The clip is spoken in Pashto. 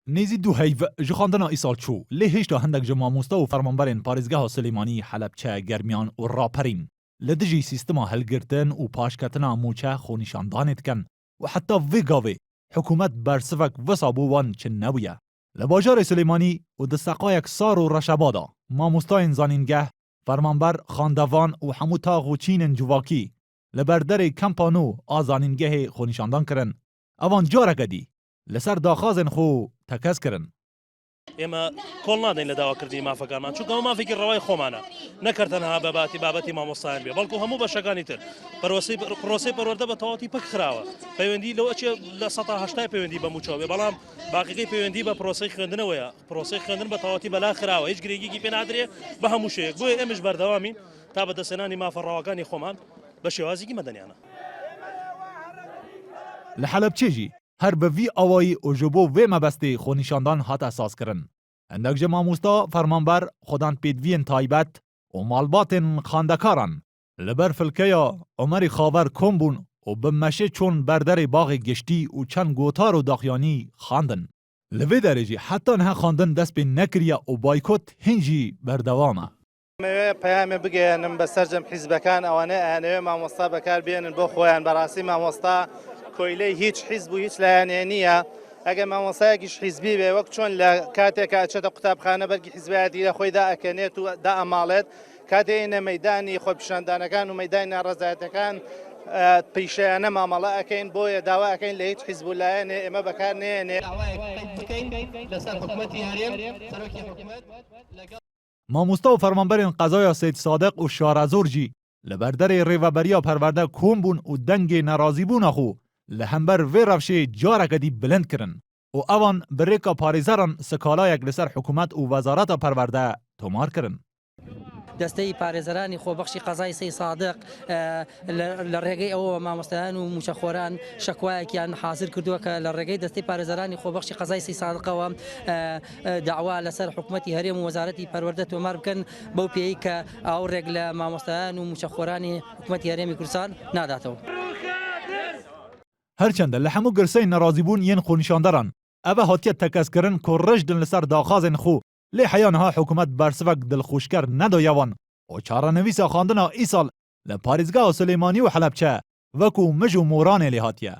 نیزی دو هیو جخاندنا ایسال چو لی هشتا هندک جماموستا و فرمانبرین پارێزگاها سلێمانی حەلەبچە گەرمیان و ڕاپەرین لە دژی سیستما هەلگرتن و پاشکەتنا موچە خۆنیشاندانێت کەن و حتا vê gavê حکومت بەرسڤک vesa بۆ wan çi nebûye. Li bajarê Silêmanî û di seqayek sar û reşeba da mamostayên zanîngeh, fermanber, xandevan û hemû tax û çînên civakî li ber derê kempa nû a zanîngehê xweşandan kirin. Evan careke dî li ser daxwazên xwe tekez kirin. ئێمە کۆڵ نادەین لە داواکردنی مافەکانمان چونکە مافێکی ڕەوای خۆمانە نەکردتەنها بابەتی مامۆستایان بێ بەڵکو هەموو بەشەکانی تر پرۆسەی پەروەردە بە تەواوی پەک خراوە پەیوەندی لەوە چێ لە 180 پەیوەندی بە موچەوە بێ بەڵام باقیەکەی پەیوەندی بە پرۆسەی خوێندنەوەیە پرۆسەی خوێندن بە تەواوی بەلا خراوە هیچ گرنگیی پێ نادرێ بە هەموو شەیەک بۆیە ئێمەش بەردەوامین تا بەدەستێنانی مافەڕەوەکانی خۆمان بە شێوازێکی مەدەنیانە. Li Helepçê her bi vî awayî û ji bo vê mebestê xwenîşandan hat esas kirin. Endek ji mamosta fermanber xwedan pêdiviyên taybet û malbatên xandekaran li ber filkeya Umerê Xaver kom bûn û bi meşê çûn berderê baxê giştî û çend gotar û daxuyanî xandin. Li vê derê jî heta niha xandin dest pê nekiriye û baykot hin jî berdewam e. پەیامێ بگەێنم بەسەرجەم حیزبەکان ئەوانەیە ئەیانەوێ مامۆستا بەکاربێنن بۆ خۆیان بەڕاستی مامۆستا کۆیلەی هیچ حیزب و هیچ لایەنێ نییە ئەگەر مامۆستایەکیش حیزبی بێ وەک چۆن لە کاتێکە ئەچێتە قوتابخانە بەرگی حیزبایەتی لە خۆی دائەکەنێت و دائەماڵێت کاتێ ئێنە مەیدانی خۆپیشاندانەکان و مەیدانی ناڕەزایەتەکان پیشەیانە مامەڵە ئەەکەین بۆیە داوا ئەەکەین لە هیچ حیزب و لایەنێ ئێمە بەکار نێنێ مامۆستا و fermanberên qezaya Seyid Sadeq û Şarazor jî li ber derê rêveberiya perwerde kom bûn û dengê nerazîbûna xwe li hember vê rewşê careke dî bilind kirin û evan bi rêka parêzeran skalayek li ser hikûmet û wezareta perwerde tomar kirin. دەستەی پارێزەرانی خۆبەخشی قەزای سەی سادق لە ڕێگەی ئەوە مامۆستایان و موچەخۆران شەکوایەکیان حاضر کردووە کە لە ڕێگەی دەستەی پارێزەرانی خۆبەخشی قەزای سەی سادقەوە داوا لەسەر حکوومەتی هەرێم و وەزارەتی پەروەردە تۆمار بکەن بەو پێی کە ئەو ڕێک لە مامۆستایان و موچەخۆرانی حکوومەتی هەرێمی کوردستان ناداتەوە. هەرچەندە لە هەموو گرسەی نەرازیبوون یەن خۆنیشانdaran ئەvە هاتیە تەکەزkirin ku rejdin li ser daxwazên xwe lê heya niha hikûmet bersivek dilxweşker nedaye wan û çarenivîsa xandina îsal li parêzgeha Silêmanî û Helepçe wekû mij û moranê lê hatiye.